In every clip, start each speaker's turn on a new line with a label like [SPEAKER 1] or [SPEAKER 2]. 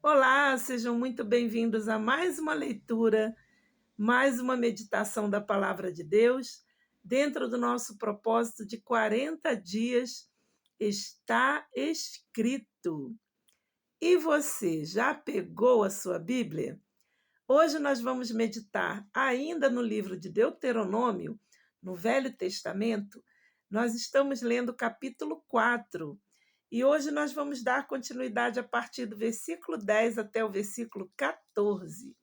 [SPEAKER 1] Olá, sejam muito bem-vindos a mais uma leitura, mais uma meditação da Palavra de Deus, dentro do nosso propósito de 40 dias. Está escrito. E você já pegou a sua Bíblia? Hoje nós vamos meditar ainda no livro de Deuteronômio, no Velho Testamento. Nós estamos lendo o capítulo 4 e hoje nós vamos dar continuidade a partir do versículo 10 até o versículo 14.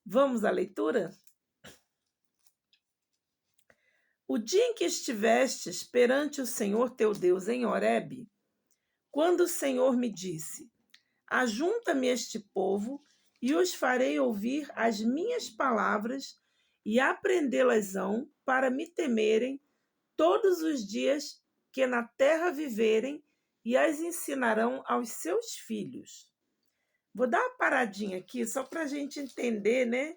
[SPEAKER 1] Vamos à leitura? O dia em que estivestes perante o Senhor teu Deus em Horebe, quando o Senhor me disse: Ajunta-me este povo, e os farei ouvir as minhas palavras, e aprendê-las-ão para me temerem todos os dias que na terra viverem, e as ensinarão aos seus filhos. Vou dar uma paradinha aqui só para a gente entender, né?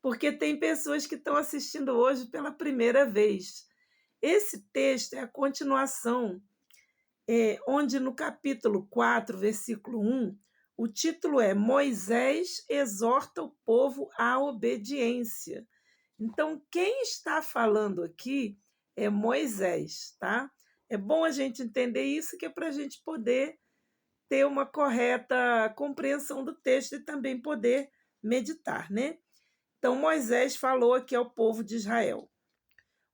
[SPEAKER 1] Porque tem pessoas que estão assistindo hoje pela primeira vez. Esse texto é a continuação onde no capítulo 4, versículo 1, o título é Moisés exorta o povo à obediência. Então, quem está falando aqui é Moisés, tá? É bom a gente entender isso, que é para a gente poder ter uma correta compreensão do texto e também poder meditar, né? Então, Moisés falou aqui ao povo de Israel: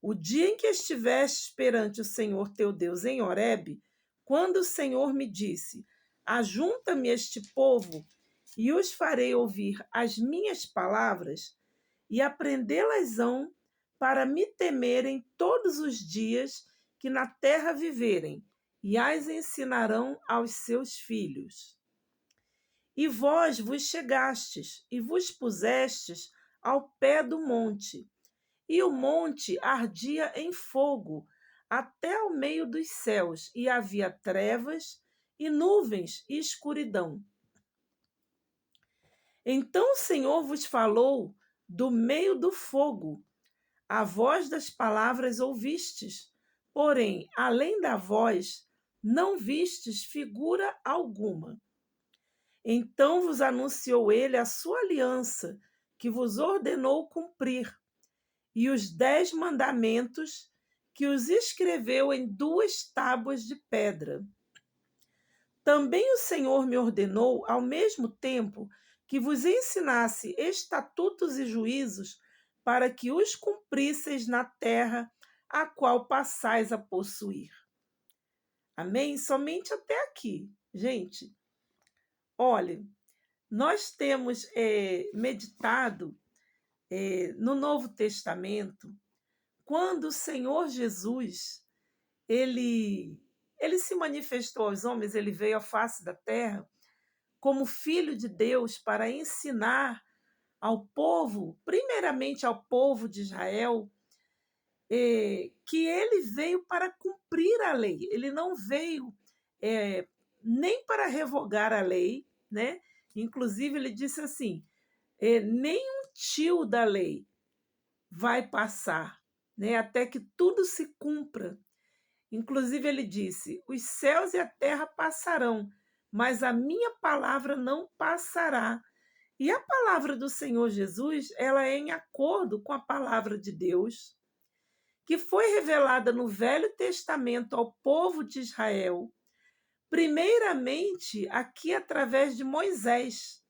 [SPEAKER 1] O dia em que estiveste perante o Senhor teu Deus em Horebe, quando o Senhor me disse: Ajunta-me este povo, e os farei ouvir as minhas palavras, e aprendê-las-ão para me temerem todos os dias que na terra viverem, e as ensinarão aos seus filhos. E vós vos chegastes e vos pusestes ao pé do monte, e o monte ardia em fogo até ao meio dos céus, e havia trevas e nuvens e escuridão. Então o Senhor vos falou do meio do fogo. A voz das palavras ouvistes, porém, além da voz, não vistes figura alguma. Então vos anunciou ele a sua aliança, que vos ordenou cumprir, e os 10 mandamentos, que os escreveu em 2 tábuas de pedra. Também o Senhor me ordenou, ao mesmo tempo, que vos ensinasse estatutos e juízos, para que os cumprisseis na terra a qual passais a possuir. Amém? Somente até aqui, gente. Olha, nós temos meditado no Novo Testamento, quando o Senhor Jesus ele se manifestou aos homens, ele veio à face da terra como filho de Deus para ensinar ao povo, primeiramente ao povo de Israel, que ele veio para cumprir a lei. Ele não veio nem para revogar a lei, né? Inclusive ele disse assim: nem um tio da lei vai passar, né? Até que tudo se cumpra. Inclusive ele disse: os céus e a terra passarão, mas a minha palavra não passará. E a palavra do Senhor Jesus, ela é em acordo com a palavra de Deus, que foi revelada no Velho Testamento ao povo de Israel, primeiramente aqui através de Moisés,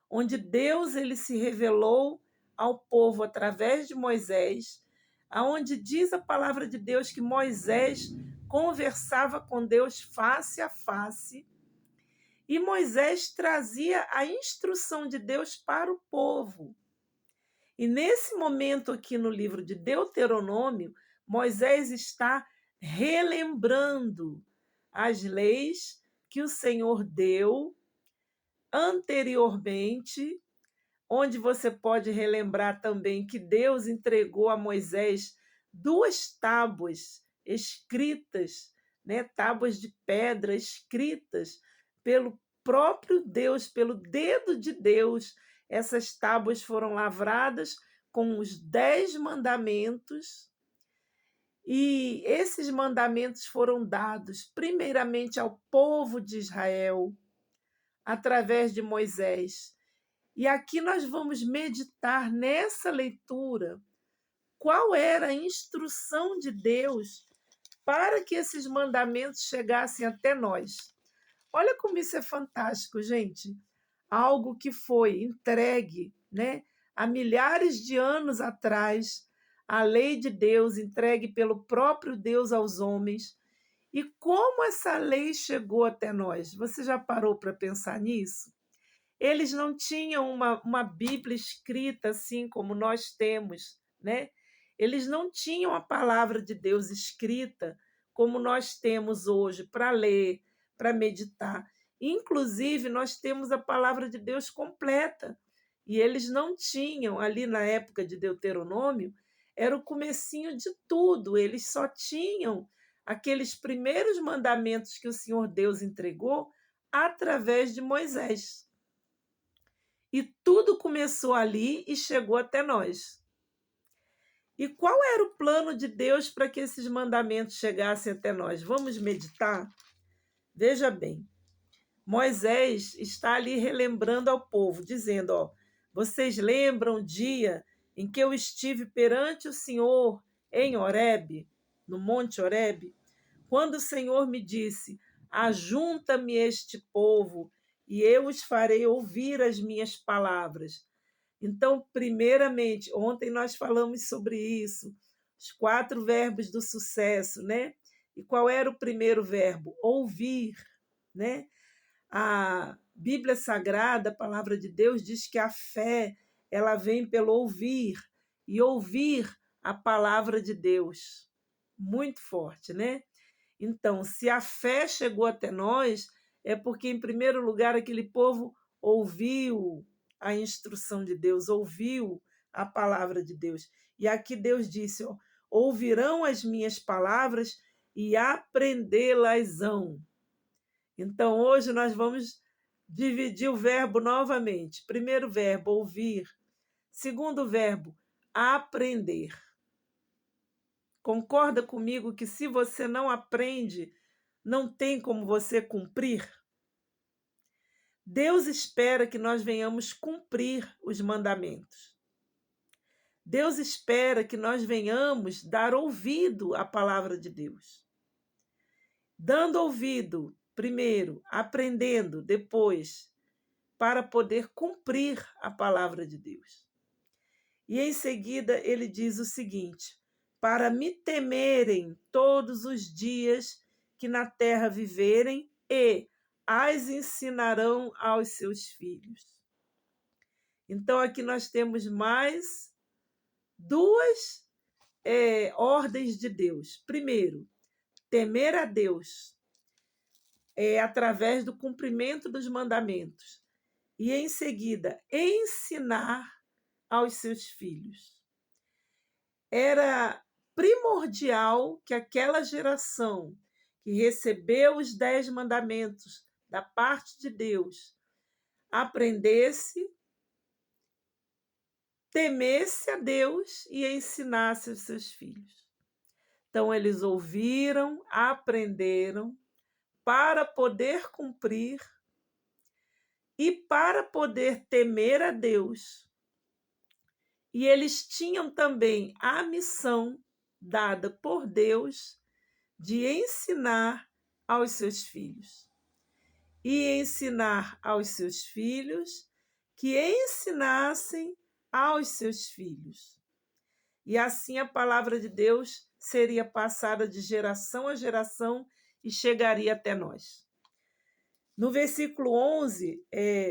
[SPEAKER 1] onde Deus ele se revelou ao povo através de Moisés, aonde diz a palavra de Deus que Moisés conversava com Deus face a face, e Moisés trazia a instrução de Deus para o povo. E nesse momento aqui no livro de Deuteronômio, Moisés está relembrando as leis que o Senhor deu anteriormente, onde você pode relembrar também que Deus entregou a Moisés 2 tábuas escritas, né, tábuas de pedra escritas pelo próprio Deus, pelo dedo de Deus. Essas tábuas foram lavradas com os 10 mandamentos, E esses mandamentos foram dados primeiramente ao povo de Israel, através de Moisés. E aqui nós vamos meditar nessa leitura qual era a instrução de Deus para que esses mandamentos chegassem até nós. Olha como isso é fantástico, gente. Algo que foi entregue, né, há milhares de anos atrás, a lei de Deus entregue pelo próprio Deus aos homens. E como essa lei chegou até nós? Você já parou para pensar nisso? Eles não tinham uma Bíblia escrita assim como nós temos, né? Eles não tinham a palavra de Deus escrita como nós temos hoje para ler, para meditar. Inclusive, nós temos a palavra de Deus completa. E eles não tinham, ali na época de Deuteronômio, era o comecinho de tudo. Eles só tinham aqueles primeiros mandamentos que o Senhor Deus entregou através de Moisés. E tudo começou ali e chegou até nós. E qual era o plano de Deus para que esses mandamentos chegassem até nós? Vamos meditar? Veja bem, Moisés está ali relembrando ao povo, dizendo: ó, vocês lembram o dia em que eu estive perante o Senhor em Horebe, no Monte Horebe, quando o Senhor me disse: ajunta-me este povo e eu os farei ouvir as minhas palavras. Então, primeiramente, ontem nós falamos sobre isso, os 4 verbos do sucesso, né? E qual era o primeiro verbo? Ouvir, né? A Bíblia Sagrada, a palavra de Deus, diz que a fé, ela vem pelo ouvir, e ouvir a palavra de Deus. Muito forte, né? Então, se a fé chegou até nós, é porque, em primeiro lugar, aquele povo ouviu a instrução de Deus, ouviu a palavra de Deus. E aqui Deus disse: ó, ouvirão as minhas palavras e aprendê-las-ão. Então, hoje nós vamos dividir o verbo novamente. Primeiro verbo, ouvir. Segundo verbo, aprender. Concorda comigo que se você não aprende, não tem como você cumprir? Deus espera que nós venhamos cumprir os mandamentos. Deus espera que nós venhamos dar ouvido à palavra de Deus. Dando ouvido, primeiro, aprendendo, depois, para poder cumprir a palavra de Deus. E em seguida ele diz o seguinte: para me temerem todos os dias que na terra viverem e as ensinarão aos seus filhos. Então aqui nós temos mais 2 ordens de Deus. Primeiro, temer a Deus através do cumprimento dos mandamentos. E em seguida, ensinar aos seus filhos. Era primordial que aquela geração que recebeu os 10 mandamentos da parte de Deus aprendesse, temesse a Deus e ensinasse aos seus filhos. Então, eles ouviram, aprenderam para poder cumprir e para poder temer a Deus. E eles tinham também a missão dada por Deus de ensinar aos seus filhos. E ensinar aos seus filhos que ensinassem aos seus filhos. E assim a palavra de Deus seria passada de geração a geração e chegaria até nós. No versículo 11,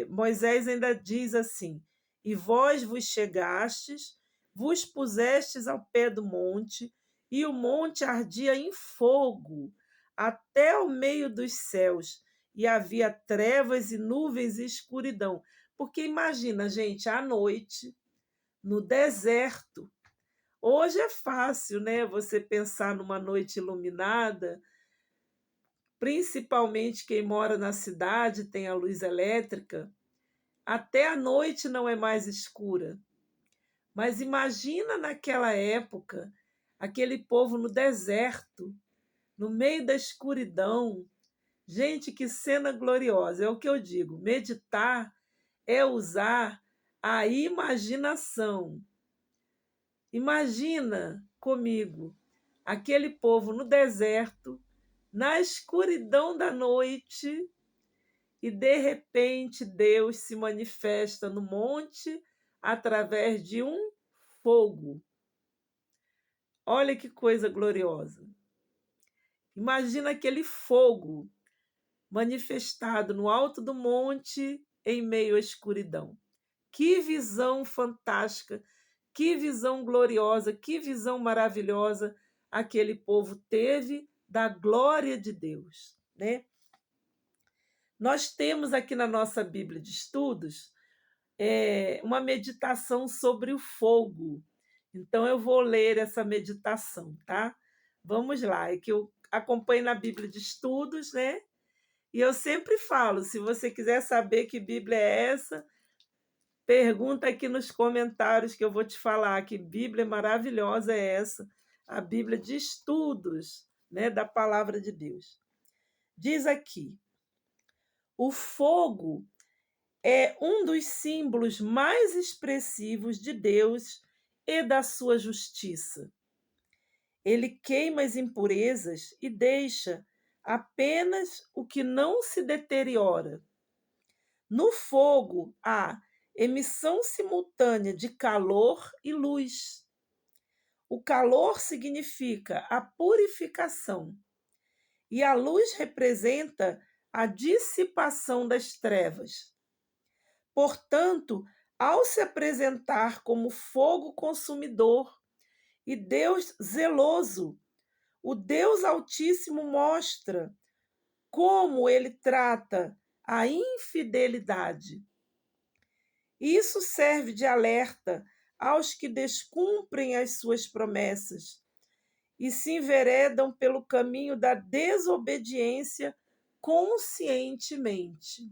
[SPEAKER 1] Moisés ainda diz assim: e vós vos chegastes, vos pusestes ao pé do monte, e o monte ardia em fogo até o meio dos céus, e havia trevas e nuvens e escuridão. Porque imagina, gente, à noite, no deserto. Hoje é fácil, né? Você pensar numa noite iluminada, principalmente quem mora na cidade, tem a luz elétrica. Até a noite não é mais escura. Mas imagina naquela época aquele povo no deserto, no meio da escuridão. Gente, que cena gloriosa! É o que eu digo: meditar é usar a imaginação. Imagina comigo aquele povo no deserto, na escuridão da noite, e de repente Deus se manifesta no monte através de um fogo. Olha que coisa gloriosa. Imagina aquele fogo manifestado no alto do monte em meio à escuridão. Que visão fantástica, que visão gloriosa, que visão maravilhosa aquele povo teve da glória de Deus, né? Nós temos aqui na nossa Bíblia de Estudos uma meditação sobre o fogo. Então, eu vou ler essa meditação, tá? Vamos lá, é que eu acompanho na Bíblia de Estudos, né? E eu sempre falo, se você quiser saber que Bíblia é essa, pergunta aqui nos comentários que eu vou te falar que Bíblia maravilhosa é essa, a Bíblia de Estudos, né, da Palavra de Deus. Diz aqui: o fogo é um dos símbolos mais expressivos de Deus e da sua justiça. Ele queima as impurezas e deixa apenas o que não se deteriora. No fogo há emissão simultânea de calor e luz. O calor significa a purificação e a luz representa a dissipação das trevas. Portanto, ao se apresentar como fogo consumidor e Deus zeloso, o Deus Altíssimo mostra como ele trata a infidelidade. Isso serve de alerta aos que descumprem as suas promessas e se enveredam pelo caminho da desobediência conscientemente.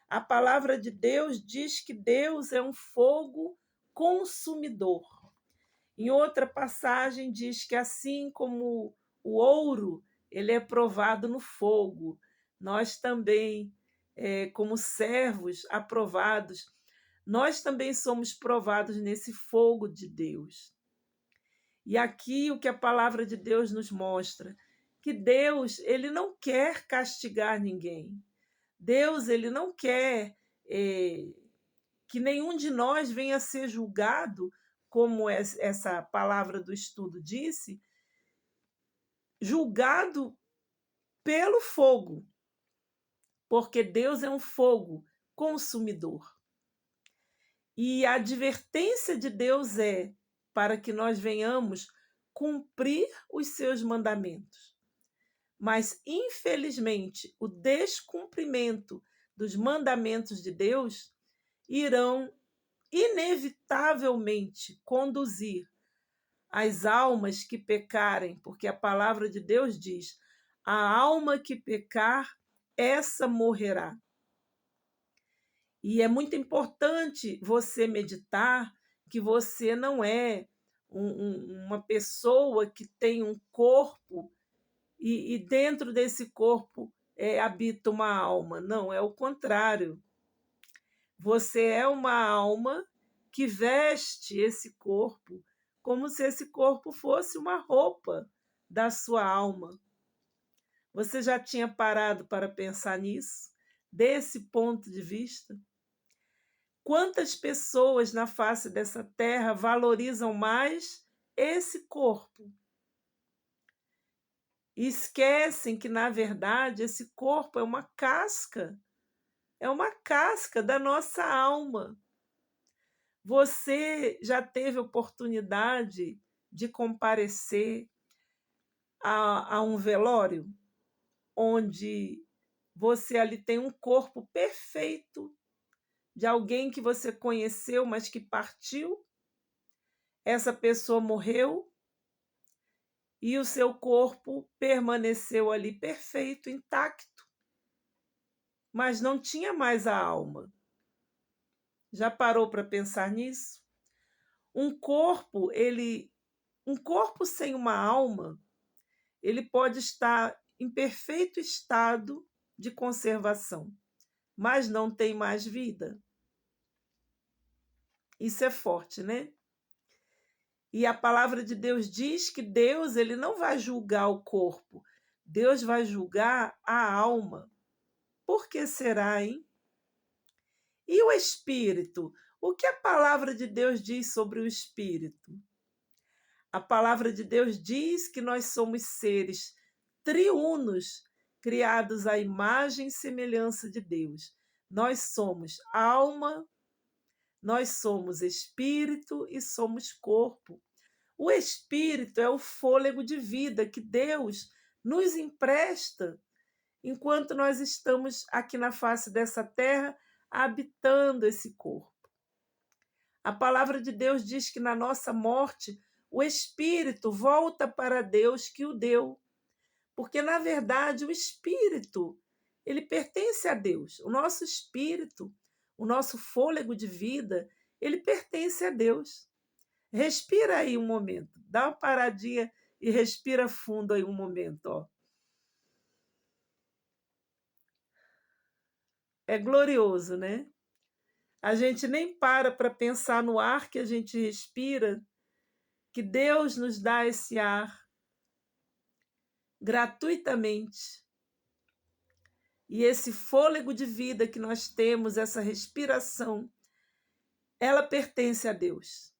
[SPEAKER 1] A palavra de Deus diz que Deus é um fogo consumidor. Em outra passagem diz que assim como o ouro, ele é provado no fogo, nós também, como servos aprovados, nós também somos provados nesse fogo de Deus. E aqui o que a palavra de Deus nos mostra, que Deus, ele não quer castigar ninguém. Deus, ele não quer que nenhum de nós venha a ser julgado, como essa palavra do estudo disse, julgado pelo fogo, porque Deus é um fogo consumidor. E a advertência de Deus é para que nós venhamos cumprir os seus mandamentos. Mas, infelizmente, o descumprimento dos mandamentos de Deus irão inevitavelmente conduzir as almas que pecarem, porque a palavra de Deus diz: a alma que pecar, essa morrerá. E é muito importante você meditar que você não é uma pessoa que tem um corpo e dentro desse corpo habita uma alma. Não, é o contrário. Você é uma alma que veste esse corpo como se esse corpo fosse uma roupa da sua alma. Você já tinha parado para pensar nisso, desse ponto de vista? Quantas pessoas na face dessa terra valorizam mais esse corpo? E esquecem que, na verdade, esse corpo é uma casca da nossa alma. Você já teve oportunidade de comparecer a um velório, onde você ali tem um corpo perfeito de alguém que você conheceu, mas que partiu? Essa pessoa morreu e o seu corpo permaneceu ali perfeito, intacto, mas não tinha mais a alma. Já parou para pensar nisso? Um corpo, ele Um corpo sem uma alma, ele pode estar em perfeito estado de conservação, mas não tem mais vida. Isso é forte, né? E a palavra de Deus diz que Deus, ele não vai julgar o corpo, Deus vai julgar a alma. Por que será, hein? E o espírito? O que a palavra de Deus diz sobre o espírito? A palavra de Deus diz que nós somos seres triunos, criados à imagem e semelhança de Deus. Nós somos alma, nós somos espírito e somos corpo. O espírito é o fôlego de vida que Deus nos empresta enquanto nós estamos aqui na face dessa terra, habitando esse corpo. A palavra de Deus diz que na nossa morte, o espírito volta para Deus que o deu. Porque, na verdade, o espírito, ele pertence a Deus. O nosso espírito, o nosso fôlego de vida, ele pertence a Deus. Respira aí um momento. Dá uma paradinha e respira fundo aí um momento, ó. É glorioso, né? A gente nem para pensar no ar que a gente respira, que Deus nos dá esse ar gratuitamente. E esse fôlego de vida que nós temos, essa respiração, ela pertence a Deus.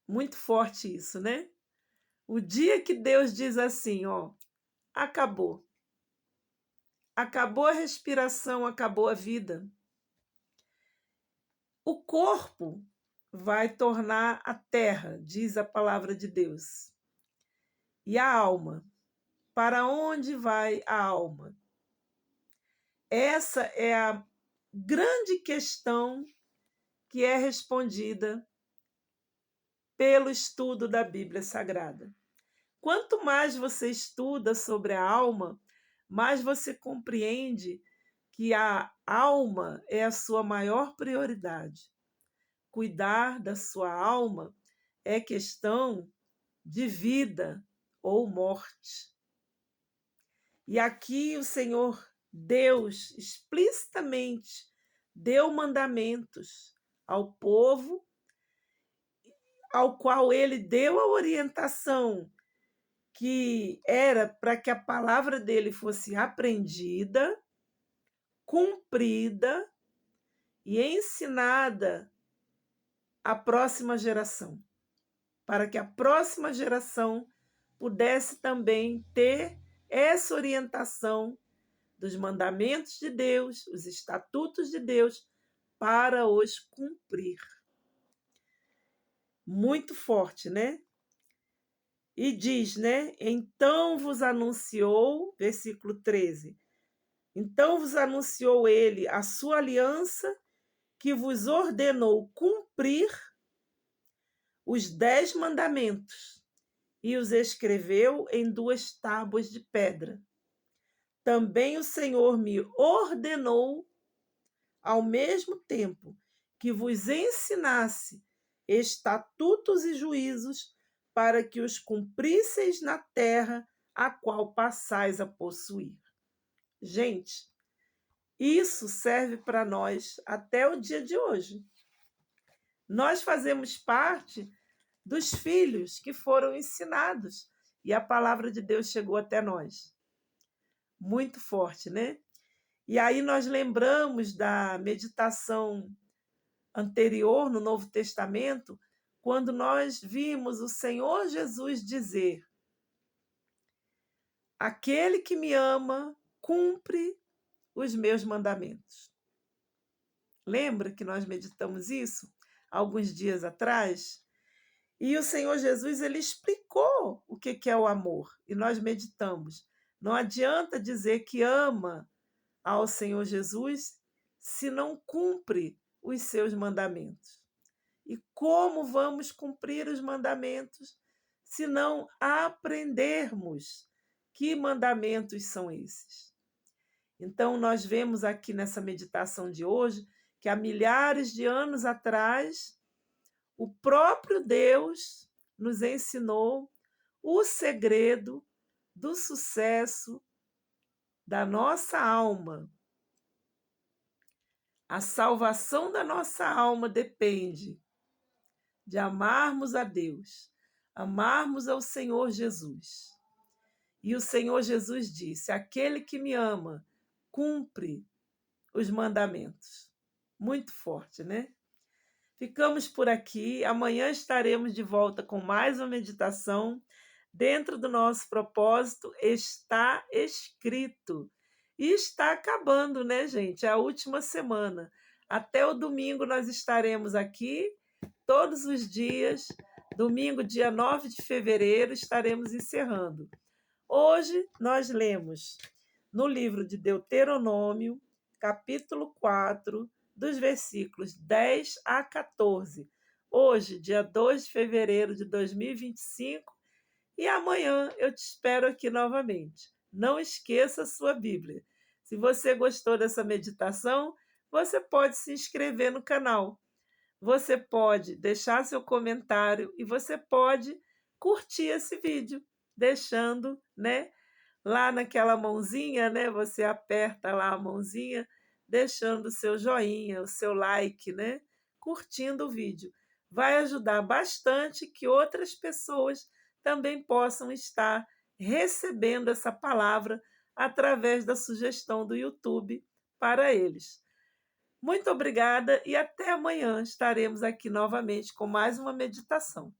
[SPEAKER 1] Muito forte isso, né? O dia que Deus diz assim, ó, acabou. Acabou a respiração, acabou a vida. O corpo vai tornar a terra, diz a palavra de Deus. E a alma? Para onde vai a alma? Essa é a grande questão que é respondida pelo estudo da Bíblia Sagrada. Quanto mais você estuda sobre a alma, mais você compreende que a alma é a sua maior prioridade. Cuidar da sua alma é questão de vida ou morte. E aqui o Senhor Deus explicitamente deu mandamentos ao povo, ao qual ele deu a orientação que era para que a palavra dele fosse aprendida, cumprida e ensinada à próxima geração, para que a próxima geração pudesse também ter essa orientação dos mandamentos de Deus, os estatutos de Deus, para os cumprir. Muito forte, né? E diz, né? Então vos anunciou, versículo 13, então vos anunciou ele a sua aliança, que vos ordenou cumprir os 10 mandamentos, e os escreveu em 2 tábuas de pedra. Também o Senhor me ordenou, ao mesmo tempo, que vos ensinasse estatutos e juízos, para que os cumprisseis na terra a qual passais a possuir. Gente, isso serve para nós até o dia de hoje. Nós fazemos parte dos filhos que foram ensinados e a palavra de Deus chegou até nós. Muito forte, né? E aí nós lembramos da meditação anterior no Novo Testamento, quando nós vimos o Senhor Jesus dizer: aquele que me ama cumpre os meus mandamentos. Lembra que nós meditamos isso alguns dias atrás? E o Senhor Jesus, ele explicou o que é o amor, e nós meditamos. Não adianta dizer que ama ao Senhor Jesus se não cumpre os seus mandamentos. E como vamos cumprir os mandamentos se não aprendermos que mandamentos são esses? Então, nós vemos aqui nessa meditação de hoje que há milhares de anos atrás, O próprio Deus nos ensinou o segredo do sucesso da nossa alma. A salvação da nossa alma depende de amarmos a Deus, amarmos ao Senhor Jesus. E o Senhor Jesus disse: aquele que me ama, cumpre os mandamentos. Muito forte, né? Ficamos por aqui. Amanhã estaremos de volta com mais uma meditação. Dentro do nosso propósito está escrito. E está acabando, né, gente? É a última semana. Até o domingo nós estaremos aqui, todos os dias. Domingo, dia 9 de fevereiro, estaremos encerrando. Hoje nós lemos no livro de Deuteronômio, capítulo 4, dos versículos 10 a 14. Hoje, dia 2 de fevereiro de 2025, e amanhã eu te espero aqui novamente. Não esqueça a sua Bíblia. Se você gostou dessa meditação, você pode se inscrever no canal. Você pode deixar seu comentário e você pode curtir esse vídeo, deixando, né, lá naquela mãozinha, né? Você aperta lá a mãozinha, deixando o seu joinha, o seu like, né? Curtindo o vídeo. Vai ajudar bastante que outras pessoas também possam estar recebendo essa palavra através da sugestão do YouTube para eles. Muito obrigada e até amanhã estaremos aqui novamente com mais uma meditação.